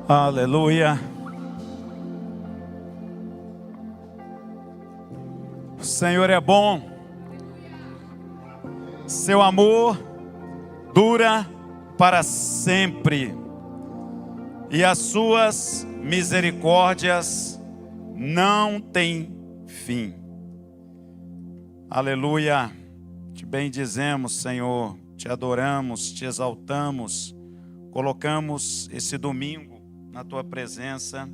Aleluia. O Senhor é bom. Seu amor dura para sempre. E as suas misericórdias não têm fim. Aleluia. Te bendizemos, Senhor. Te adoramos, te exaltamos. Colocamos esse domingo na tua presença,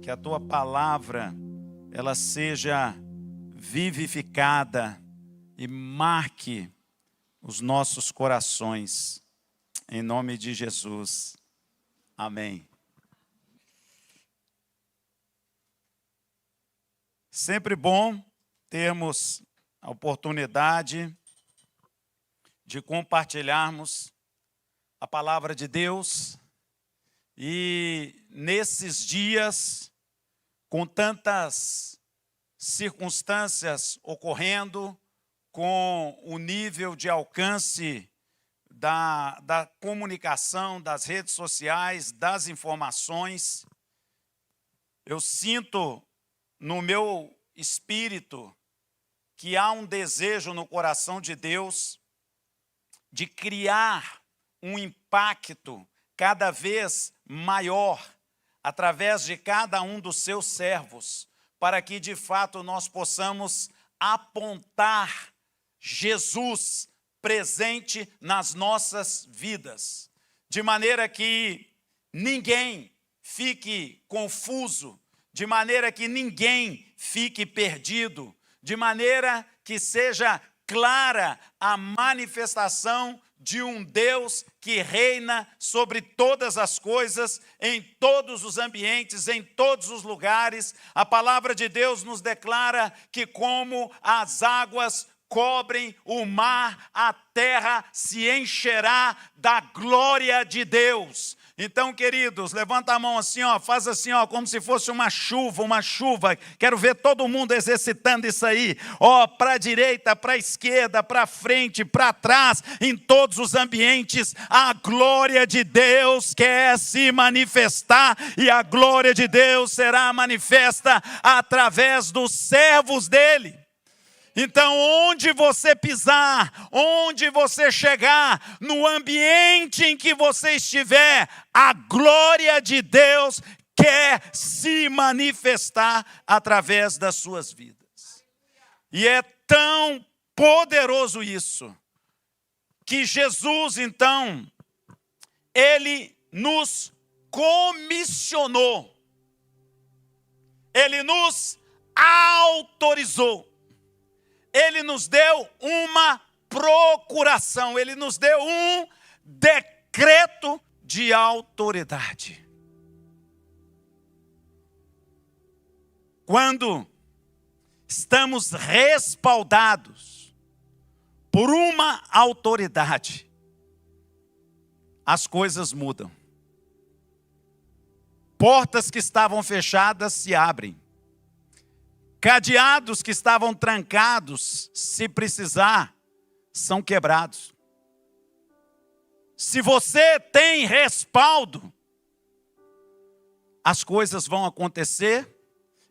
que a tua palavra ela seja vivificada e marque os nossos corações, em nome de Jesus, amém. Sempre bom termos a oportunidade de compartilharmos a palavra de Deus. E nesses dias, com tantas circunstâncias ocorrendo, com o nível de alcance da comunicação, das redes sociais, das informações, eu sinto no meu espírito que há um desejo no coração de Deus de criar um impacto cada vez maior, através de cada um dos seus servos, para que de fato nós possamos apontar Jesus presente nas nossas vidas, de maneira que ninguém fique confuso, de maneira que ninguém fique perdido, de maneira que seja clara a manifestação de um Deus que reina sobre todas as coisas, em todos os ambientes, em todos os lugares. A palavra de Deus nos declara que como as águas cobrem o mar, a terra se encherá da glória de Deus. Então, queridos, levanta a mão assim, ó, faz assim, ó, como se fosse uma chuva. Quero ver todo mundo exercitando isso aí. Ó, para a direita, para a esquerda, para frente, para trás, em todos os ambientes, a glória de Deus quer se manifestar e a glória de Deus será manifesta através dos servos dele. Então, onde você pisar, onde você chegar, no ambiente em que você estiver, a glória de Deus quer se manifestar através das suas vidas. E é tão poderoso isso, que Jesus, então, ele nos comissionou, ele nos autorizou. Ele nos deu uma procuração, ele nos deu um decreto de autoridade. Quando estamos respaldados por uma autoridade, as coisas mudam. Portas que estavam fechadas se abrem. Cadeados que estavam trancados, se precisar, são quebrados. Se você tem respaldo, as coisas vão acontecer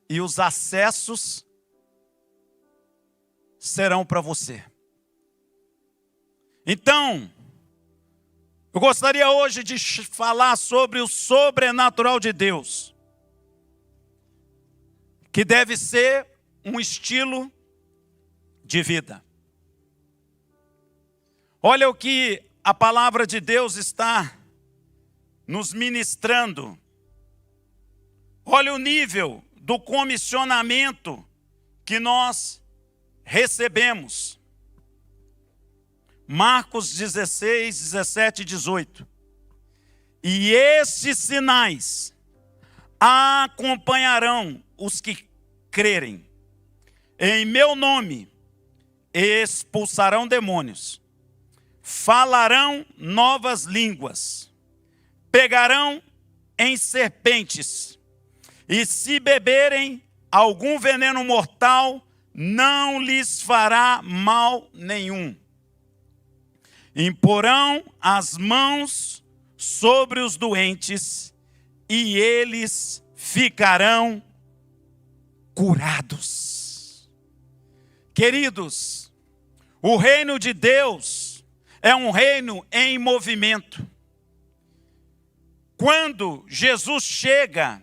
e os acessos serão para você. Então, eu gostaria hoje de falar sobre o sobrenatural de Deus, que deve ser um estilo de vida. Olha o que a palavra de Deus está nos ministrando. Olha o nível do comissionamento que nós recebemos. Marcos 16, 17 e 18. E estes sinais acompanharão os que crerem. Em meu nome expulsarão demônios, falarão novas línguas, pegarão em serpentes, e se beberem algum veneno mortal, não lhes fará mal nenhum. Imporão as mãos sobre os doentes e eles ficarão curados. Queridos, o reino de Deus é um reino em movimento. Quando Jesus chega,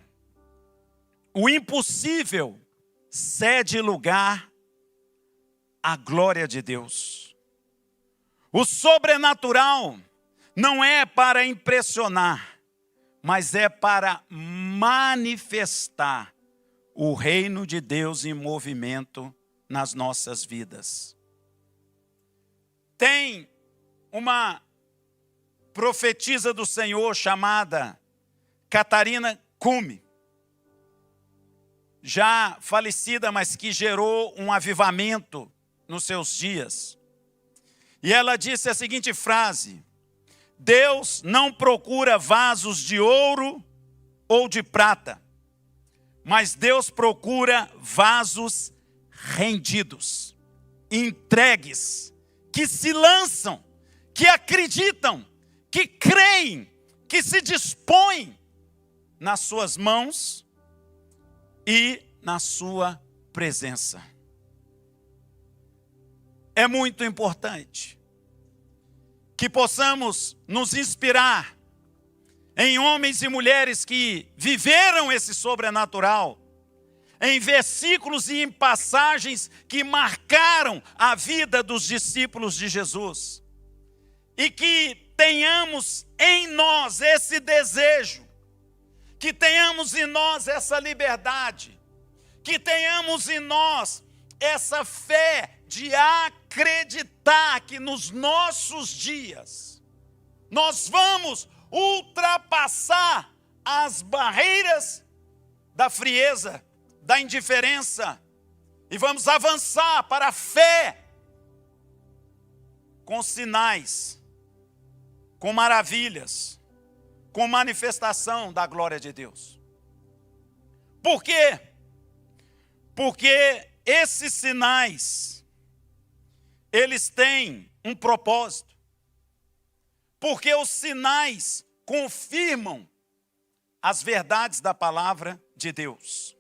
o impossível cede lugar à glória de Deus. O sobrenatural não é para impressionar, mas é para manifestar o reino de Deus em movimento nas nossas vidas. Tem uma profetisa do Senhor chamada Catarina Cume, já falecida, mas que gerou um avivamento nos seus dias. E ela disse a seguinte frase: Deus não procura vasos de ouro ou de prata, mas Deus procura vasos rendidos, entregues, que se lançam, que acreditam, que creem, que se dispõem nas suas mãos e na sua presença. É muito importante que possamos nos inspirar em homens e mulheres que viveram esse sobrenatural, em versículos e em passagens que marcaram a vida dos discípulos de Jesus. E que tenhamos em nós esse desejo, que tenhamos em nós essa liberdade, que tenhamos em nós essa fé de acreditar que nos nossos dias nós vamos ultrapassar as barreiras da frieza, da indiferença, e vamos avançar para a fé com sinais, com maravilhas, com manifestação da glória de Deus. Por quê? Porque esses sinais, eles têm um propósito. Porque os sinais confirmam as verdades da palavra de Deus.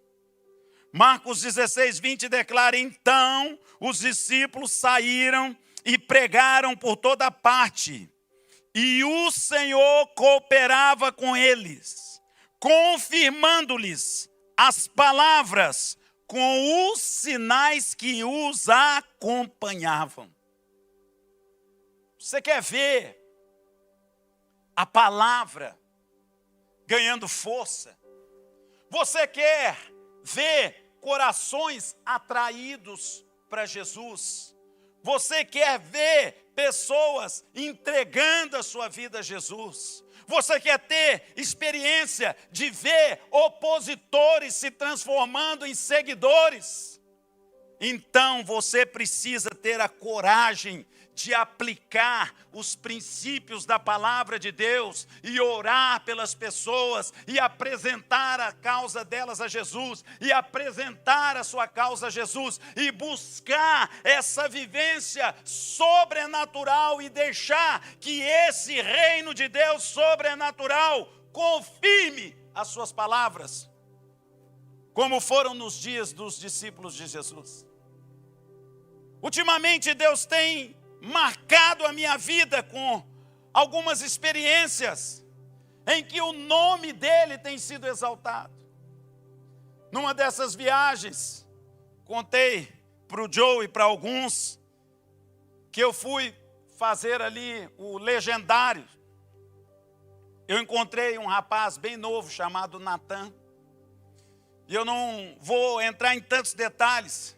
Marcos 16, 20 declara: então os discípulos saíram e pregaram por toda parte, e o Senhor cooperava com eles, confirmando-lhes as palavras com os sinais que os acompanhavam. Você quer ver a palavra ganhando força? Você quer ver corações atraídos para Jesus? Você quer ver pessoas entregando a sua vida a Jesus? Você quer ter experiência de ver opositores se transformando em seguidores? Então você precisa ter a coragem de aplicar os princípios da palavra de Deus e orar pelas pessoas e apresentar a causa delas a Jesus e apresentar a sua causa a Jesus e buscar essa vivência sobrenatural e deixar que esse reino de Deus sobrenatural confirme as suas palavras, como foram nos dias dos discípulos de Jesus. Ultimamente Deus tem marcado a minha vida com algumas experiências em que o nome dele tem sido exaltado. Numa dessas viagens, contei para o Joe e para alguns que eu fui fazer ali o legendário. Eu encontrei um rapaz bem novo chamado Natan. E eu não vou entrar em tantos detalhes,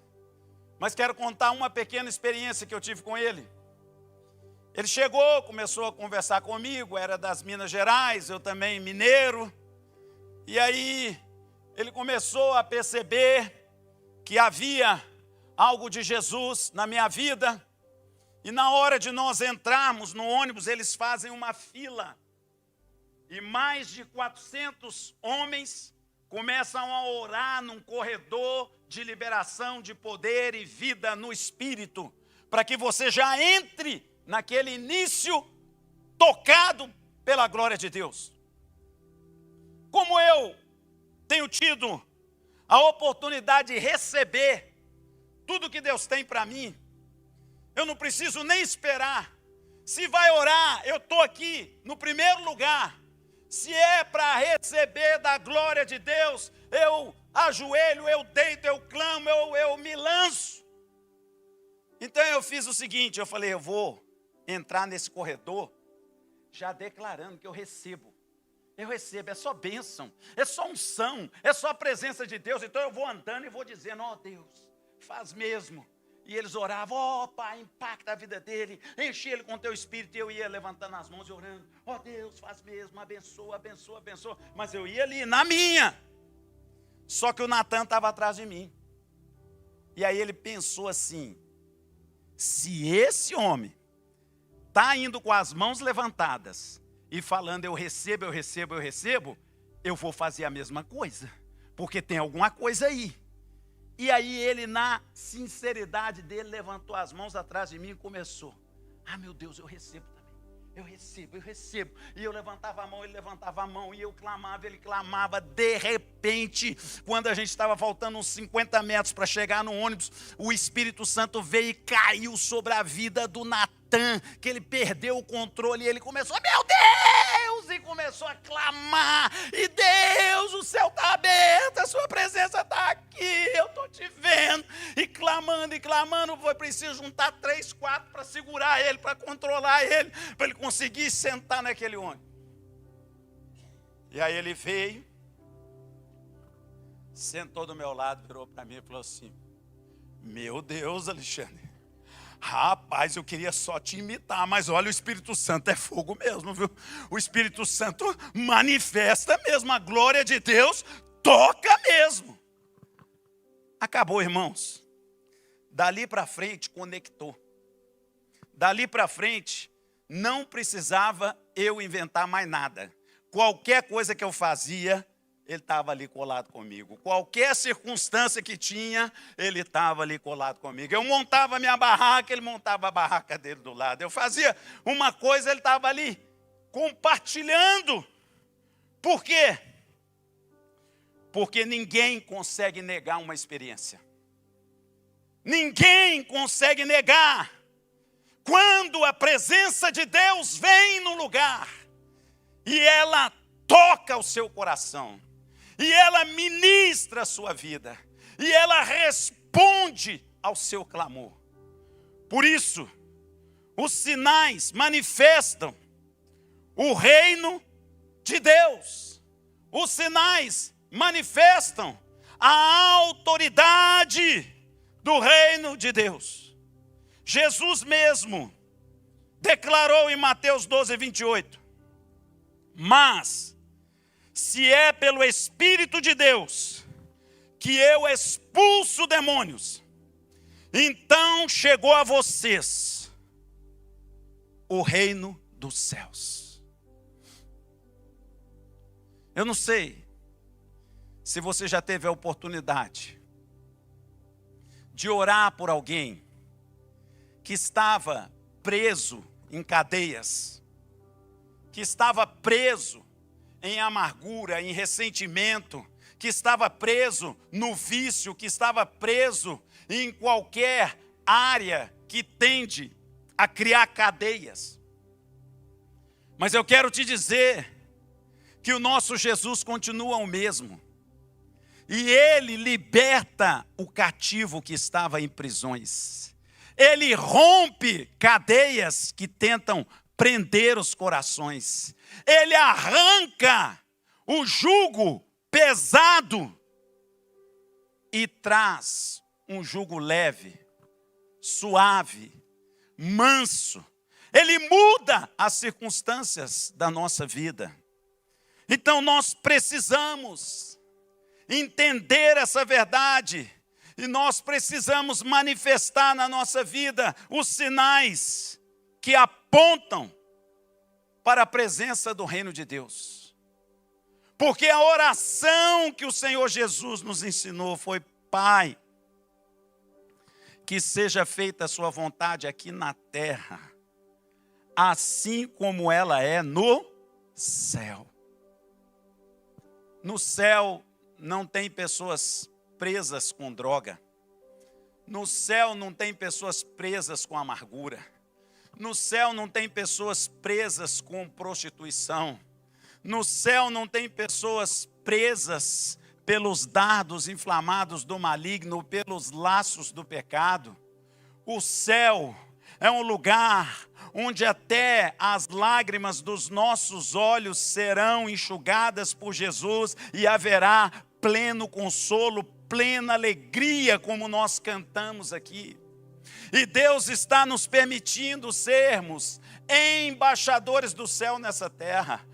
mas quero contar uma pequena experiência que eu tive com ele. Ele chegou, começou a conversar comigo, era das Minas Gerais, eu também mineiro. E aí ele começou a perceber que havia algo de Jesus na minha vida. E na hora de nós entrarmos no ônibus, eles fazem uma fila. E mais de 400 homens começam a orar num corredor de liberação de poder e vida no Espírito, para que você já entre naquele início tocado pela glória de Deus. Como tenho tido a oportunidade de receber tudo que Deus tem para mim. Eu não preciso nem esperar. Se vai orar, eu estou aqui no primeiro lugar. Se é para receber da glória de Deus, eu ajoelho, eu deito, eu clamo, eu me lanço. Então eu fiz o seguinte, eu falei, eu vou entrar nesse corredor já declarando que eu recebo. Eu recebo, é só bênção, é só unção, é só a presença de Deus. Então eu vou andando e vou dizendo, ó Deus, faz mesmo. E eles oravam, ó Pai, impacta a vida dele, enche ele com teu espírito. E eu ia levantando as mãos e orando, ó Deus, faz mesmo, abençoa, abençoa, abençoa. Mas eu ia ali, na minha. Só que o Natan estava atrás de mim. E aí ele pensou assim, se esse homem está indo com as mãos levantadas e falando eu recebo, eu recebo, eu recebo, eu vou fazer a mesma coisa, porque tem alguma coisa aí. E aí ele, na sinceridade dele, levantou as mãos atrás de mim e começou, ah meu Deus, eu recebo também, eu recebo, eu recebo. E eu levantava a mão, ele levantava a mão, e eu clamava, ele clamava. De repente, quando a gente estava faltando uns 50 metros para chegar no ônibus, o Espírito Santo veio e caiu sobre a vida do Natan, que ele perdeu o controle, e ele começou, meu Deus, e começou a clamar, e Deus, o céu está aberto, a sua presença está aqui, eu estou te vendo, e clamando, foi preciso juntar 3, 4 para segurar ele, para controlar ele, para ele conseguir sentar naquele ônibus. E aí ele veio, sentou do meu lado, virou para mim e falou assim, meu Deus, Alexandre, rapaz, eu queria só te imitar, mas olha, o Espírito Santo é fogo mesmo, viu? O Espírito Santo manifesta mesmo, a glória de Deus toca mesmo. Acabou, irmãos. Dali para frente, conectou. Dali para frente, não precisava eu inventar mais nada. Qualquer coisa que eu fazia, ele estava ali colado comigo. Qualquer circunstância que tinha, ele estava ali colado comigo. Eu montava a minha barraca, ele montava a barraca dele do lado. Eu fazia uma coisa, ele estava ali compartilhando. Por quê? Porque ninguém consegue negar uma experiência. Ninguém consegue negar. Quando a presença de Deus vem no lugar, e ela toca o seu coração, e ela ministra a sua vida, e ela responde ao seu clamor. Por isso, os sinais manifestam o reino de Deus. Os sinais manifestam a autoridade do reino de Deus. Jesus mesmo declarou em Mateus 12, 28, mas se é pelo Espírito de Deus que eu expulso demônios, então chegou a vocês o reino dos céus. Eu não sei se você já teve a oportunidade de orar por alguém que estava preso em cadeias, que estava preso em amargura, em ressentimento, que estava preso no vício, que estava preso em qualquer área que tende a criar cadeias. Mas eu quero te dizer que o nosso Jesus continua o mesmo. E Ele liberta o cativo que estava em prisões. Ele rompe cadeias que tentam prender os corações. Ele arranca o jugo pesado e traz um jugo leve, suave, manso. Ele muda as circunstâncias da nossa vida. Então nós precisamos entender essa verdade e nós precisamos manifestar na nossa vida os sinais que apontam para a presença do reino de Deus. Porque a oração que o Senhor Jesus nos ensinou foi: Pai, que seja feita a sua vontade aqui na terra, assim como ela é no céu. No céu não tem pessoas presas com droga. No céu não tem pessoas presas com amargura. No céu não tem pessoas presas com prostituição. No céu não tem pessoas presas pelos dardos inflamados do maligno, pelos laços do pecado. O céu é um lugar onde até as lágrimas dos nossos olhos serão enxugadas por Jesus e haverá pleno consolo, plena alegria, como nós cantamos aqui. E Deus está nos permitindo sermos embaixadores do céu nessa terra.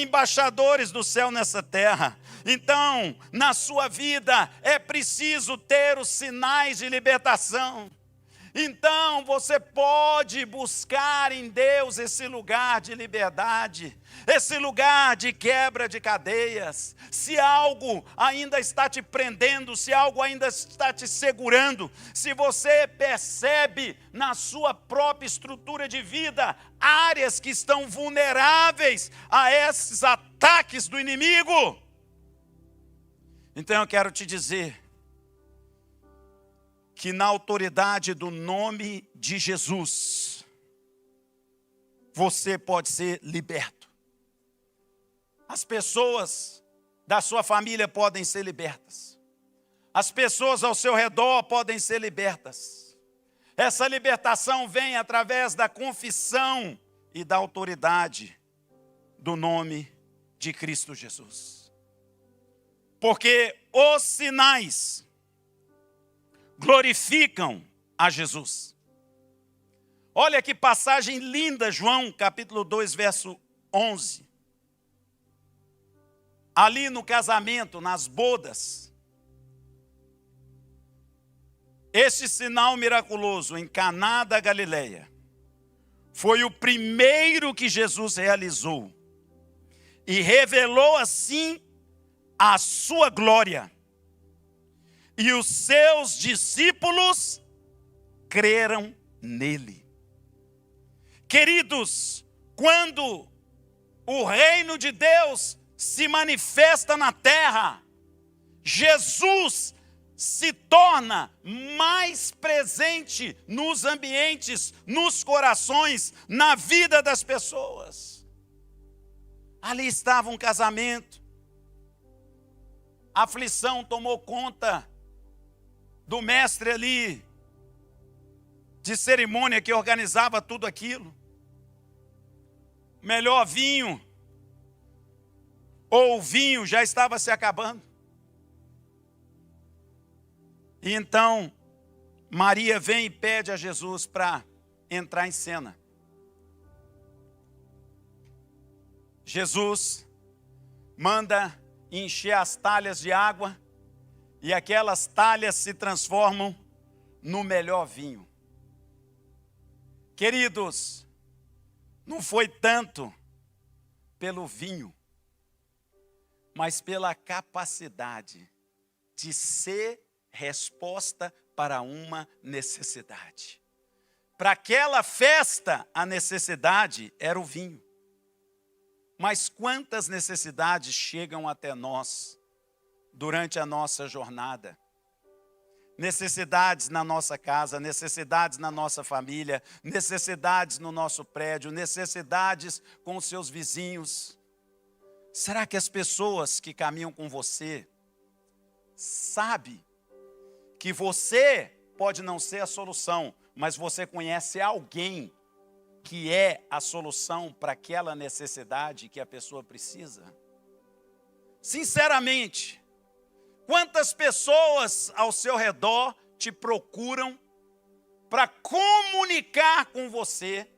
Embaixadores do céu nessa terra. Então, na sua vida é preciso ter os sinais de libertação. Então você pode buscar em Deus esse lugar de liberdade, esse lugar de quebra de cadeias. Se algo ainda está te prendendo, se algo ainda está te segurando, se você percebe na sua própria estrutura de vida áreas que estão vulneráveis a esses ataques do inimigo, então eu quero te dizer que na autoridade do nome de Jesus, você pode ser liberto. As pessoas da sua família podem ser libertas. As pessoas ao seu redor podem ser libertas. Essa libertação vem através da confissão e da autoridade do nome de Cristo Jesus. Porque os sinais glorificam a Jesus. Olha que passagem linda, João capítulo 2, verso 11. Ali no casamento, nas bodas, este sinal miraculoso em Caná da Galileia foi o primeiro que Jesus realizou e revelou assim a sua glória. E os seus discípulos creram nele. Queridos, quando o reino de Deus se manifesta na terra, Jesus se torna mais presente nos ambientes, nos corações, na vida das pessoas. Ali estava um casamento, a aflição tomou conta do mestre ali, de cerimônia que organizava tudo aquilo. Melhor vinho, ou o vinho já estava se acabando. E então, Maria vem e pede a Jesus para entrar em cena. Jesus manda encher as talhas de água, e aquelas talhas se transformam no melhor vinho. Queridos, não foi tanto pelo vinho, mas pela capacidade de ser resposta para uma necessidade. Para aquela festa, a necessidade era o vinho. Mas quantas necessidades chegam até nós durante a nossa jornada? Necessidades na nossa casa, necessidades na nossa família, necessidades no nosso prédio, necessidades com os seus vizinhos. Será que as pessoas que caminham com você sabem que você pode não ser a solução, mas você conhece alguém que é a solução para aquela necessidade que a pessoa precisa? Sinceramente, quantas pessoas ao seu redor te procuram para comunicar com você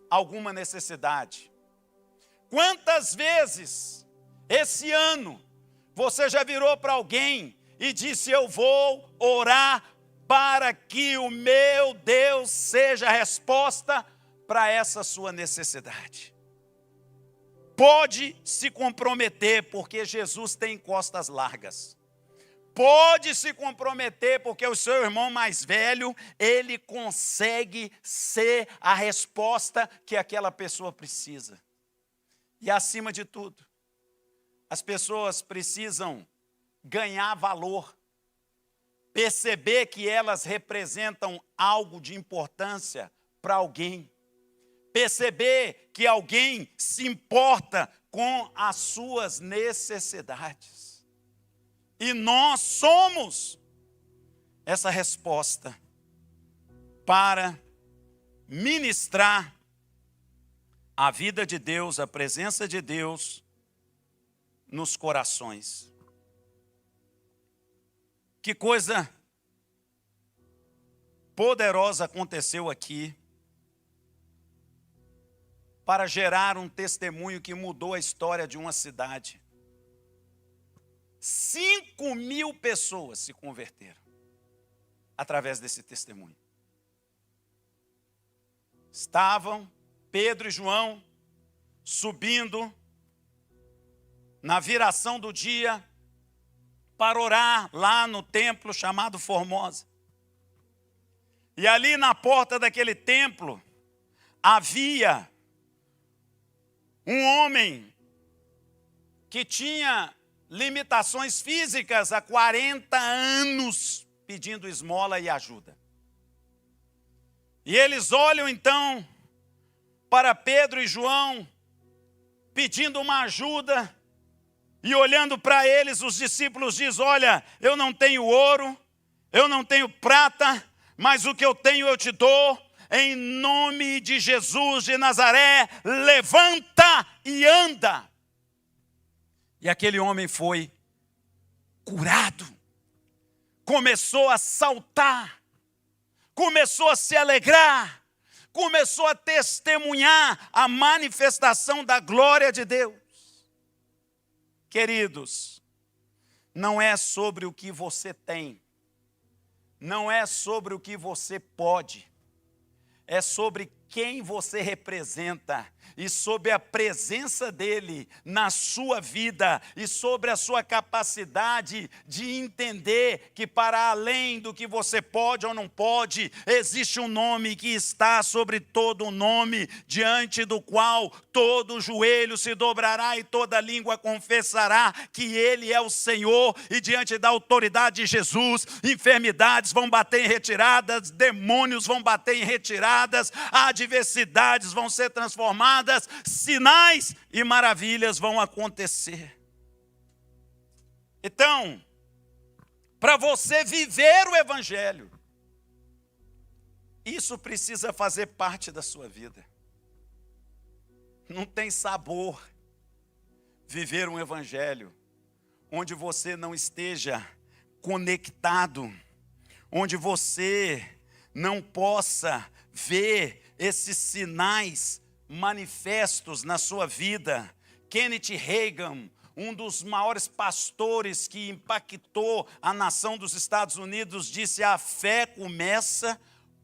alguma necessidade? Quantas vezes esse ano você já virou para alguém e disse: eu vou orar para que o meu Deus seja a resposta para essa sua necessidade? Pode se comprometer, porque Jesus tem costas largas. Pode se comprometer, porque o seu irmão mais velho, ele consegue ser a resposta que aquela pessoa precisa. E acima de tudo, as pessoas precisam ganhar valor, perceber que elas representam algo de importância para alguém, perceber que alguém se importa com as suas necessidades. E nós somos essa resposta para ministrar a vida de Deus, a presença de Deus nos corações. Que coisa poderosa aconteceu aqui para gerar um testemunho que mudou a história de uma cidade. 5.000 pessoas se converteram através desse testemunho. Estavam Pedro e João subindo na viração do dia para orar lá no templo chamado Formosa. E ali na porta daquele templo havia um homem que tinha limitações físicas há 40 anos pedindo esmola e ajuda. E eles olham então para Pedro e João pedindo uma ajuda. E olhando para eles, os discípulos dizem: olha, eu não tenho ouro, eu não tenho prata, mas o que eu tenho eu te dou. Em nome de Jesus de Nazaré, levanta e anda. E aquele homem foi curado. Começou a saltar, começou a se alegrar, começou a testemunhar a manifestação da glória de Deus. Queridos, não é sobre o que você tem, não é sobre o que você pode, é sobre quem você representa e sobre a presença dele na sua vida e sobre a sua capacidade de entender que para além do que você pode ou não pode, existe um nome que está sobre todo o nome, diante do qual todo joelho se dobrará e toda língua confessará que ele é o Senhor, e diante da autoridade de Jesus, enfermidades vão bater em retiradas, demônios vão bater em retiradas, adversidades vão ser transformadas, sinais e maravilhas vão acontecer. Então, para você viver o Evangelho, isso precisa fazer parte da sua vida. Não tem sabor viver um Evangelho onde você não esteja conectado, onde você não possa ver esses sinais manifestos na sua vida. Kenneth Hagin, um dos maiores pastores que impactou a nação dos Estados Unidos, disse: a fé começa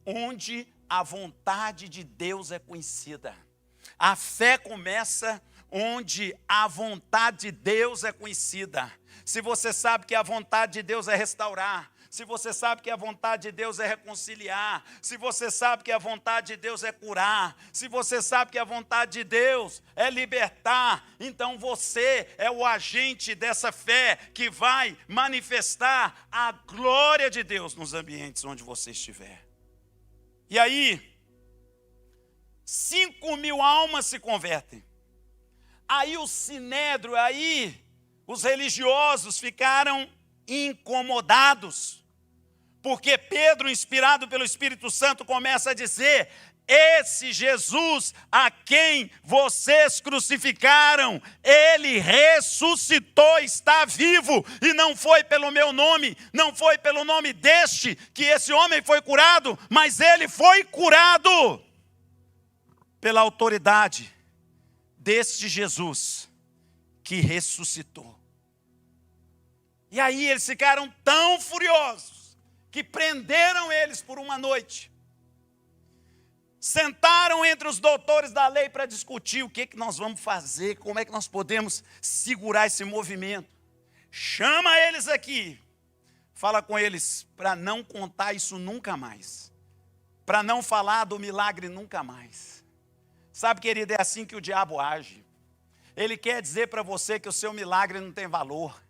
onde a vontade de Deus é conhecida. A fé começa onde a vontade de Deus é conhecida. Se você sabe que a vontade de Deus é restaurar, se você sabe que a vontade de Deus é reconciliar, se você sabe que a vontade de Deus é curar, se você sabe que a vontade de Deus é libertar, então você é o agente dessa fé que vai manifestar a glória de Deus nos ambientes onde você estiver. E aí, 5.000 almas se convertem. Aí o sinédrio, aí os religiosos ficaram incomodados, porque Pedro, inspirado pelo Espírito Santo, começa a dizer: esse Jesus a quem vocês crucificaram, ele ressuscitou, está vivo, e não foi pelo meu nome, não foi pelo nome deste que esse homem foi curado, mas ele foi curado pela autoridade deste Jesus que ressuscitou. E aí eles ficaram tão furiosos que prenderam eles por uma noite. Sentaram entre os doutores da lei para discutir o que nós vamos fazer, como é que nós podemos segurar esse movimento. Chama eles aqui, fala com eles para não contar isso nunca mais, para não falar do milagre nunca mais. Sabe, querido, é assim que o diabo age. Ele quer dizer para você que o seu milagre não tem valor,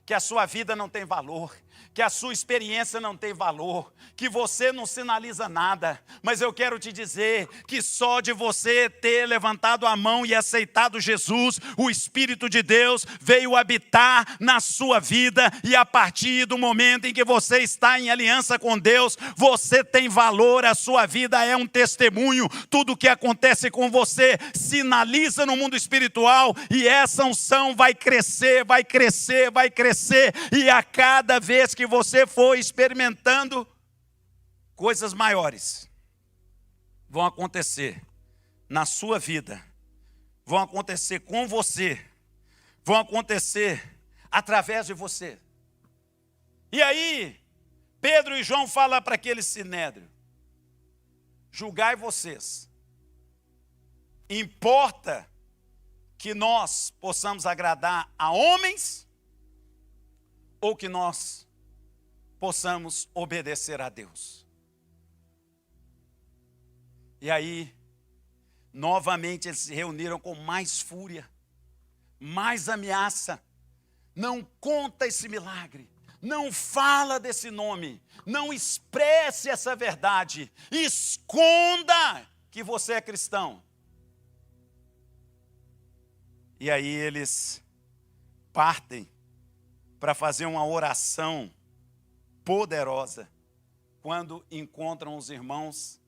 que a sua vida não tem valor, que a sua experiência não tem valor, que você não sinaliza nada, mas eu quero te dizer que só de você ter levantado a mão e aceitado Jesus, o Espírito de Deus veio habitar na sua vida, e a partir do momento em que você está em aliança com Deus, você tem valor, a sua vida é um testemunho, tudo que acontece com você sinaliza no mundo espiritual, e essa unção vai crescer, vai crescer, vai crescer, e a cada vez que você for experimentando, coisas maiores vão acontecer na sua vida, vão acontecer com você, vão acontecer através de você. E aí, Pedro e João falam para aquele sinédrio: julgai vocês, importa que nós possamos agradar a homens ou que nós possamos obedecer a Deus? E aí, novamente eles se reuniram com mais fúria, mais ameaça. Não conta esse milagre, não fala desse nome, não expresse essa verdade, esconda que você é cristão. E aí eles partem para fazer uma oração poderosa, quando encontram os irmãos,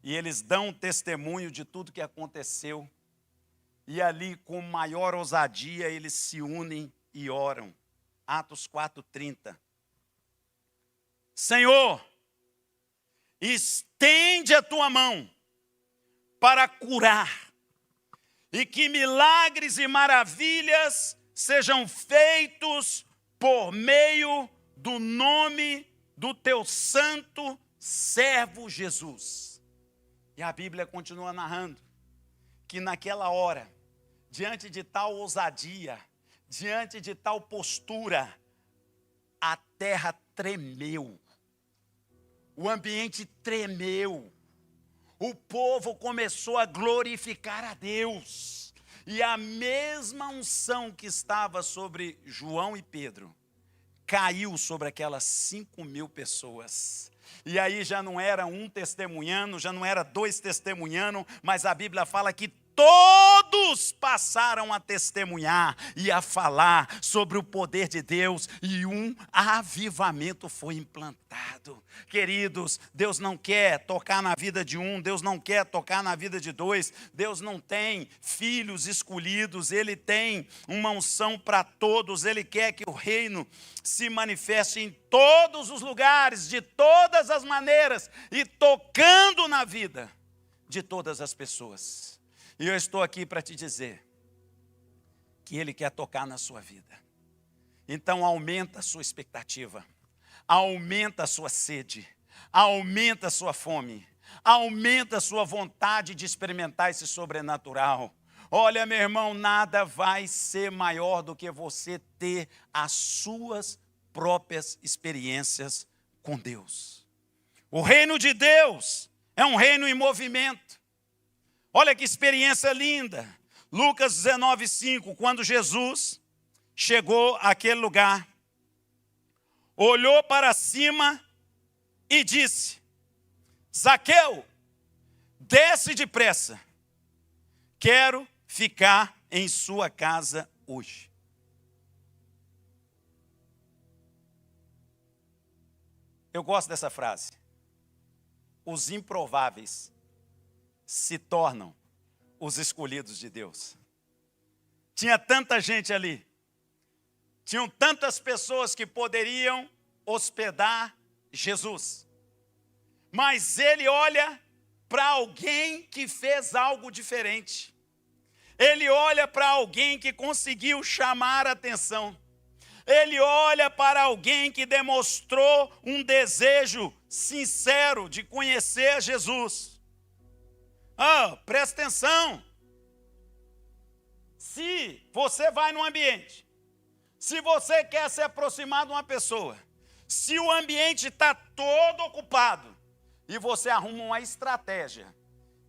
e eles dão testemunho de tudo que aconteceu, e ali com maior ousadia eles se unem e oram. Atos 4:30. Senhor, estende a tua mão para curar, e que milagres e maravilhas sejam feitos por meio do nome do teu santo servo Jesus. E a Bíblia continua narrando que naquela hora, diante de tal ousadia, diante de tal postura, a terra tremeu, o ambiente tremeu, o povo começou a glorificar a Deus. E a mesma unção que estava sobre João e Pedro caiu sobre aquelas 5.000 pessoas. E aí já não era um testemunhando, já não era dois testemunhando, mas a Bíblia fala que todos passaram a testemunhar e a falar sobre o poder de Deus, e um avivamento foi implantado. Queridos, Deus não quer tocar na vida de um, Deus não quer tocar na vida de dois, Deus não tem filhos escolhidos, Ele tem uma unção para todos, Ele quer que o reino se manifeste em todos os lugares, de todas as maneiras, e tocando na vida de todas as pessoas. E eu estou aqui para te dizer que Ele quer tocar na sua vida. Então aumenta a sua expectativa, aumenta a sua sede, aumenta a sua fome, aumenta a sua vontade de experimentar esse sobrenatural. Olha, meu irmão, nada vai ser maior do que você ter as suas próprias experiências com Deus. O reino de Deus é um reino em movimento. Olha que experiência linda. Lucas 19:5, quando Jesus chegou àquele lugar, olhou para cima e disse: Zaqueu, desce depressa, quero ficar em sua casa hoje. Eu gosto dessa frase. Os improváveis se tornam os escolhidos de Deus. Tinha tanta gente ali, tinham tantas pessoas que poderiam hospedar Jesus, mas ele olha para alguém que fez algo diferente, ele olha para alguém que conseguiu chamar a atenção, ele olha para alguém que demonstrou um desejo sincero de conhecer Jesus. Presta atenção. Se você vai num ambiente, se você quer se aproximar de uma pessoa, se o ambiente está todo ocupado e você arruma uma estratégia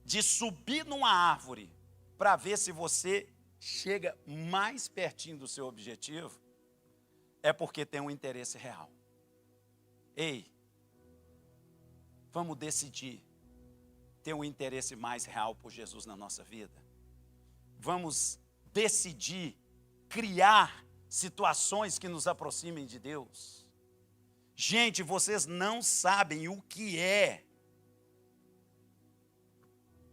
de subir numa árvore para ver se você chega mais pertinho do seu objetivo, é porque tem um interesse real. Ei, vamos decidir ter um interesse mais real por Jesus na nossa vida. Vamos decidir criar situações que nos aproximem de Deus. Gente, vocês não sabem o que é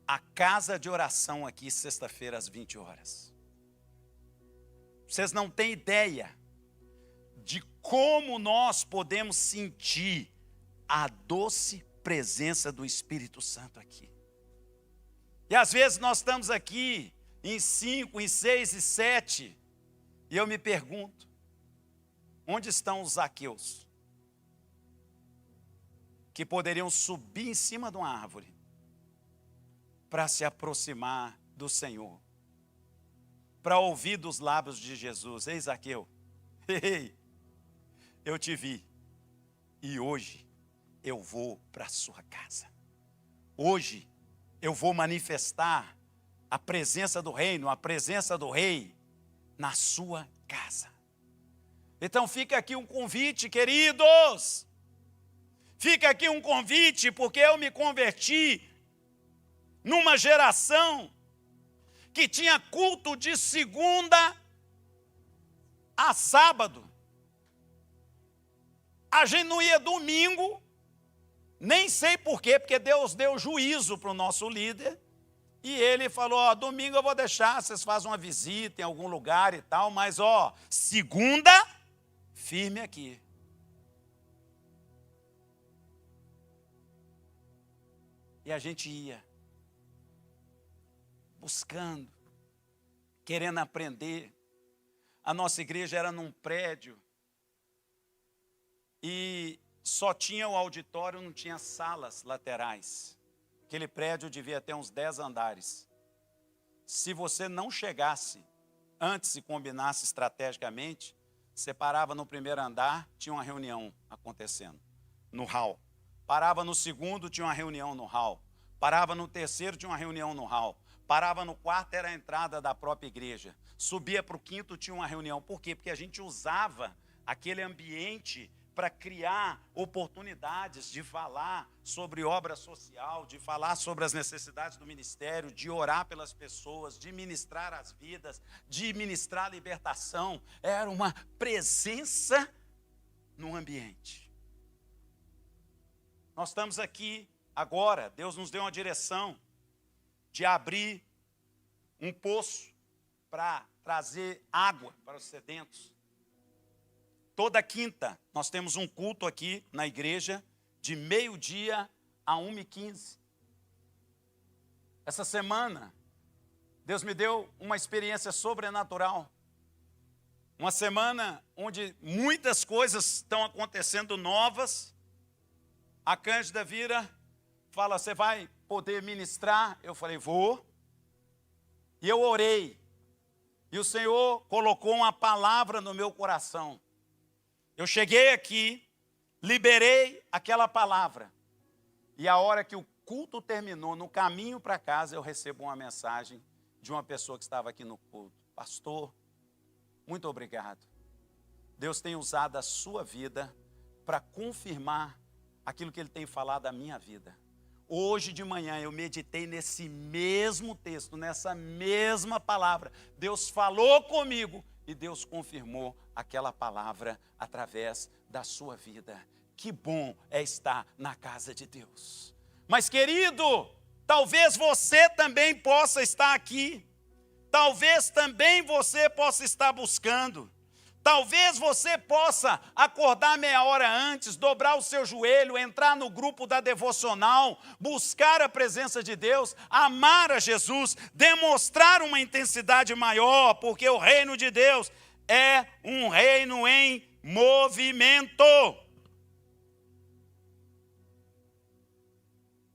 a casa de oração aqui, sexta-feira, às 20 horas. Vocês não têm ideia de como nós podemos sentir a doce presença do Espírito Santo aqui. E às vezes nós estamos aqui em 5, em 6 e 7, e eu me pergunto, onde estão os Zaqueus? Que poderiam subir em cima de uma árvore para se aproximar do Senhor, para ouvir dos lábios de Jesus. Ei, Zaqueu, ei, eu te vi, e hoje eu vou para a sua casa. Hoje eu vou manifestar a presença do reino, a presença do rei na sua casa. Então fica aqui um convite, queridos. Fica aqui um convite, porque eu me converti numa geração que tinha culto de segunda a sábado. A gente não ia domingo, nem sei por quê, porque Deus deu juízo para o nosso líder, e ele falou, ó, domingo eu vou deixar, vocês fazem uma visita em algum lugar e tal, mas ó, segunda, firme aqui. E a gente ia, buscando, querendo aprender. A nossa igreja era num prédio, e só tinha o auditório, não tinha salas laterais. Aquele prédio devia ter uns 10 andares. Se você não chegasse antes e combinasse estrategicamente, você parava no primeiro andar, tinha uma reunião acontecendo no hall. Parava no segundo, tinha uma reunião no hall. Parava no terceiro, tinha uma reunião no hall. Parava no quarto, era a entrada da própria igreja. Subia para o quinto, tinha uma reunião. Por quê? Porque a gente usava aquele ambiente para criar oportunidades de falar sobre obra social, de falar sobre as necessidades do ministério, de orar pelas pessoas, de ministrar as vidas, de ministrar a libertação. Era uma presença no ambiente. Nós estamos aqui agora, Deus nos deu uma direção de abrir um poço para trazer água para os sedentos. Toda quinta, nós temos um culto aqui na igreja, de 12h a 1h15. Essa semana, Deus me deu uma experiência sobrenatural. Uma semana onde muitas coisas estão acontecendo novas. A Cândida vira, fala, você vai poder ministrar? Eu falei, vou. E eu orei. E o Senhor colocou uma palavra no meu coração. Eu cheguei aqui, liberei aquela palavra. E a hora que o culto terminou, no caminho para casa, eu recebo uma mensagem de uma pessoa que estava aqui no culto. Pastor, muito obrigado. Deus tem usado a sua vida para confirmar aquilo que Ele tem falado da minha vida. Hoje de manhã eu meditei nesse mesmo texto, nessa mesma palavra. Deus falou comigo e Deus confirmou aquela palavra através da sua vida. Que bom é estar na casa de Deus. Mas querido, talvez você também possa estar aqui. Talvez também você possa estar buscando. Talvez você possa acordar meia hora antes, dobrar o seu joelho, entrar no grupo da devocional, buscar a presença de Deus, amar a Jesus, demonstrar uma intensidade maior, porque o reino de Deus é um reino em movimento.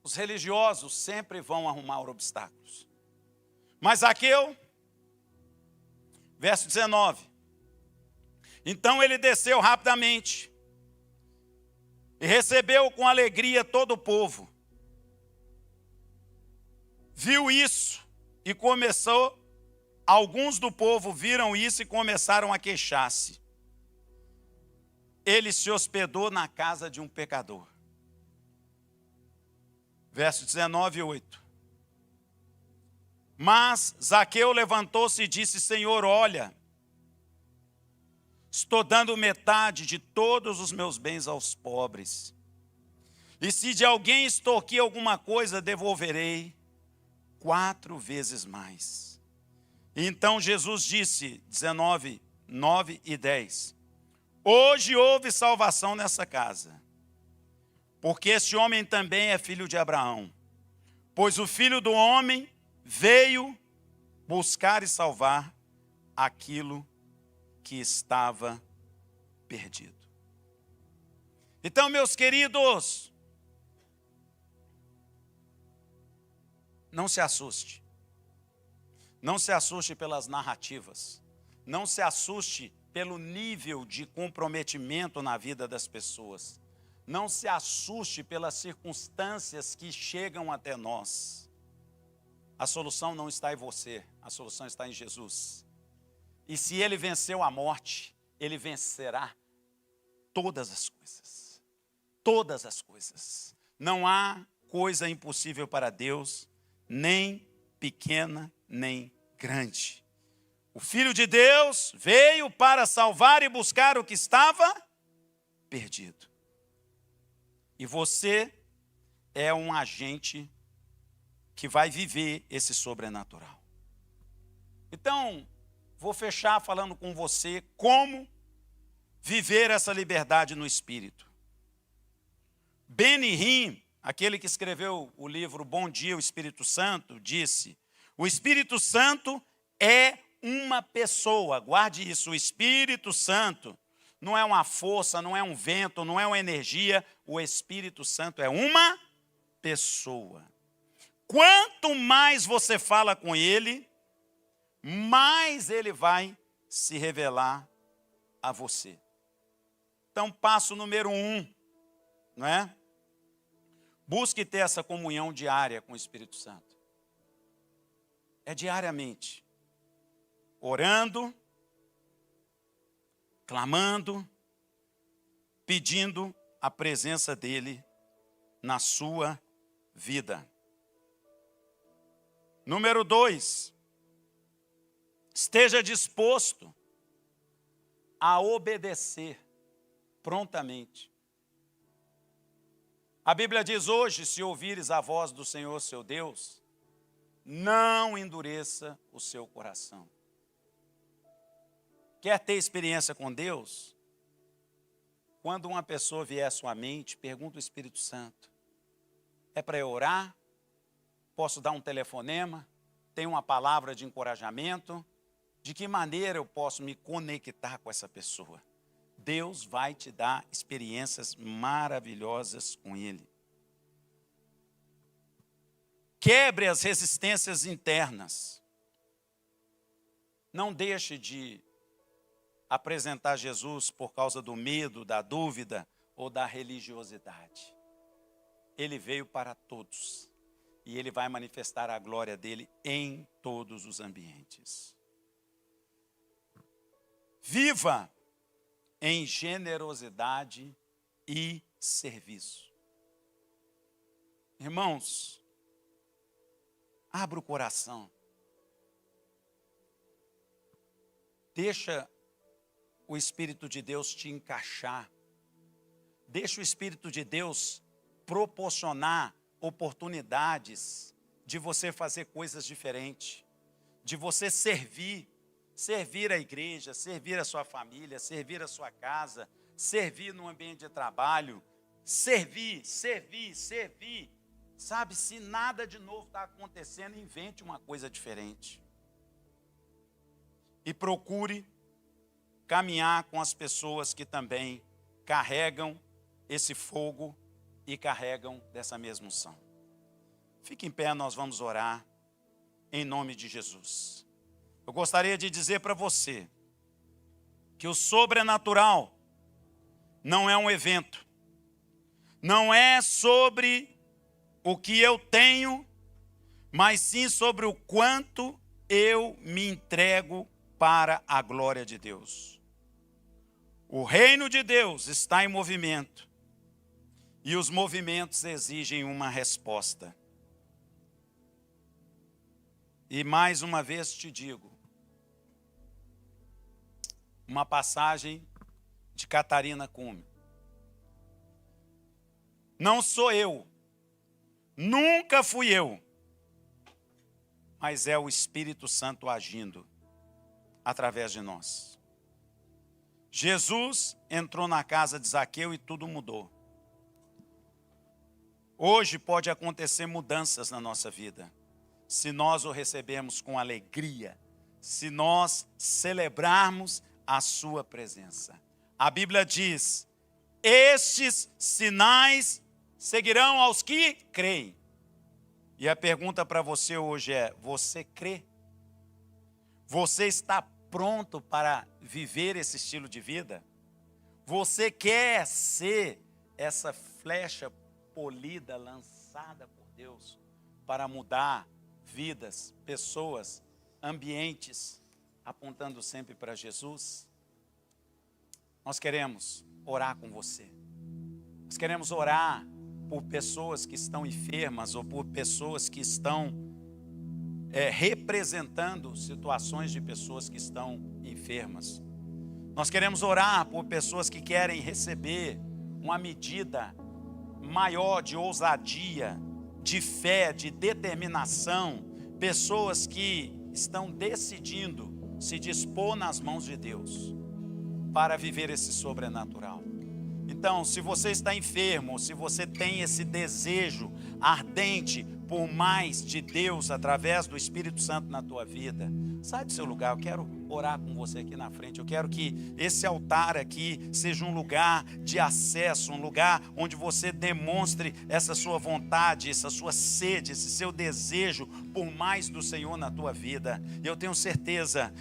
Os religiosos sempre vão arrumar obstáculos. Mas Zaqueu, verso 19. Então ele desceu rapidamente e recebeu com alegria todo o povo. Viu isso e alguns do povo viram isso e começaram a queixar-se. ele se hospedou na casa de um pecador. Verso 19, 8. Mas Zaqueu levantou-se e disse: Senhor, olha, estou dando metade de todos os meus bens aos pobres. E se de alguém extorquir alguma coisa, devolverei 4 vezes mais. E então Jesus disse, 19, 9 e 10. Hoje houve salvação nessa casa, porque esse homem também é filho de Abraão. Pois o Filho do Homem veio buscar e salvar aquilo que estava perdido. Então, meus queridos, não se assuste. Não se assuste pelas narrativas. Não se assuste pelo nível de comprometimento na vida das pessoas. Não se assuste pelas circunstâncias que chegam até nós. A solução não está em você, a solução está em Jesus. E se ele venceu a morte, ele vencerá todas as coisas. Todas as coisas. Não há coisa impossível para Deus, nem pequena, nem grande. O Filho de Deus veio para salvar e buscar o que estava perdido. E você é um agente que vai viver esse sobrenatural. Então, vou fechar falando com você como viver essa liberdade no Espírito. Benny Hinn, aquele que escreveu o livro Bom Dia, o Espírito Santo, disse: o Espírito Santo é uma pessoa. Guarde isso, o Espírito Santo não é uma força, não é um vento, não é uma energia. O Espírito Santo é uma pessoa. Quanto mais você fala com ele, mais ele vai se revelar a você. Então, passo número 1, não é? Busque ter essa comunhão diária com o Espírito Santo. É diariamente. Orando, clamando, pedindo a presença dele na sua vida. Número 2, esteja disposto a obedecer prontamente. A Bíblia diz hoje, se ouvires a voz do Senhor, seu Deus, não endureça o seu coração. Quer ter experiência com Deus? Quando uma pessoa vier à sua mente, pergunta ao Espírito Santo: é para eu orar? Posso dar um telefonema? Tem uma palavra de encorajamento? De que maneira eu posso me conectar com essa pessoa? Deus vai te dar experiências maravilhosas com Ele. Quebre as resistências internas. Não deixe de apresentar Jesus por causa do medo, da dúvida ou da religiosidade. Ele veio para todos e ele vai manifestar a glória dele em todos os ambientes. Viva em generosidade e serviço. Irmãos, abra o coração. Deixa o Espírito de Deus te encaixar. Deixa o Espírito de Deus proporcionar oportunidades de você fazer coisas diferentes, de você servir a igreja, servir a sua família, servir a sua casa, servir no ambiente de trabalho, servir. Sabe, se nada de novo está acontecendo, invente uma coisa diferente. E procure caminhar com as pessoas que também carregam esse fogo e carregam dessa mesma unção. Fique em pé, nós vamos orar em nome de Jesus. Eu gostaria de dizer para você que o sobrenatural não é um evento, não é sobre o que eu tenho, mas sim sobre o quanto eu me entrego para a glória de Deus. O reino de Deus está em movimento. E os movimentos exigem uma resposta. E mais uma vez te digo, uma passagem de Catarina Cume. Não sou eu, nunca fui eu, mas é o Espírito Santo agindo através de nós. Jesus entrou na casa de Zaqueu e tudo mudou. Hoje pode acontecer mudanças na nossa vida, se nós o recebemos com alegria, se nós celebrarmos a sua presença. A Bíblia diz: estes sinais seguirão aos que creem. E a pergunta para você hoje é: você crê? Você está pronto para viver esse estilo de vida? Você quer ser essa flecha polida, lançada por Deus, para mudar vidas, pessoas, ambientes, apontando sempre para Jesus? Nós queremos orar com você. Nós queremos orar por pessoas que estão enfermas ou por pessoas que estão representando situações de pessoas que estão enfermas. Nós queremos orar por pessoas que querem receber uma medida maior de ousadia, de fé, de determinação. Pessoas que estão decidindo se dispor nas mãos de Deus para viver esse sobrenatural. Então, se você está enfermo, se você tem esse desejo ardente por mais de Deus através do Espírito Santo na tua vida, sai do seu lugar. Eu quero orar com você aqui na frente. Eu quero que esse altar aqui seja um lugar de acesso, um lugar onde você demonstre essa sua vontade, essa sua sede, esse seu desejo por mais do Senhor na tua vida. Eu tenho certeza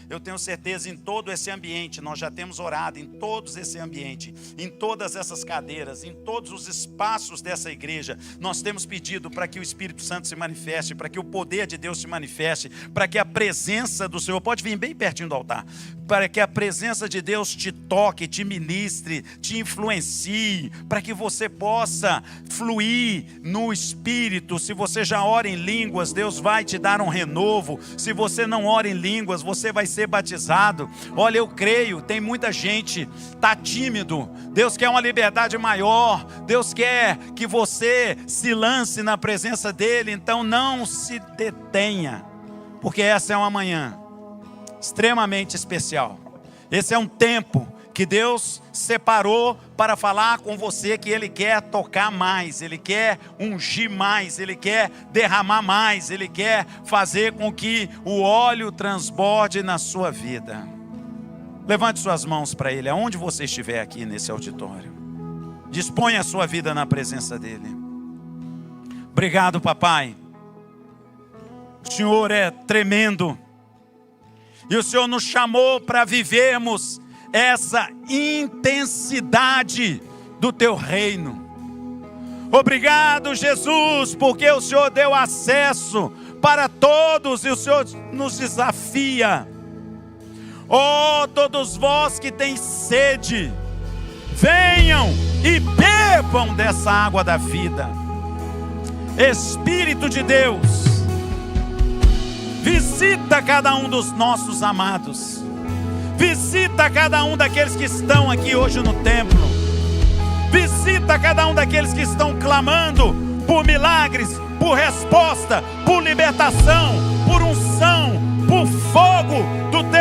em todo esse ambiente, nós já temos orado em todos esse ambiente, em todas essas cadeiras, em todos os espaços dessa igreja, nós temos pedido para que o Espírito Santo se manifeste, para que o poder de Deus se manifeste, para que a presença do Senhor, pode vir bem pertinho do altar, para que a presença de Deus te toque, te ministre, te influencie, para que você possa fluir no Espírito. Se você já ora em línguas, Deus vai te dar um renovo. Se você não ora em línguas, você vai ser batizado. Olha, eu creio, tem muita gente, está tímido. Deus quer uma liberdade maior. Deus quer que você se lance na presença dEle. Então não se detenha, porque essa é uma manhã extremamente especial. Esse é um tempo que Deus separou para falar com você, que Ele quer tocar mais, Ele quer ungir mais, Ele quer derramar mais, Ele quer fazer com que o óleo transborde na sua vida. Levante suas mãos para Ele, aonde você estiver aqui nesse auditório. Disponha a sua vida na presença dEle. Obrigado, papai. O Senhor é tremendo. E o Senhor nos chamou para vivermos essa intensidade do Teu reino. Obrigado, Jesus, porque o Senhor deu acesso para todos e o Senhor nos desafia. Oh, todos vós que têm sede, venham e bebam dessa água da vida. Espírito de Deus, visita cada um dos nossos amados. Visita cada um daqueles que estão aqui hoje no templo. Visita cada um daqueles que estão clamando por milagres, por resposta, por libertação.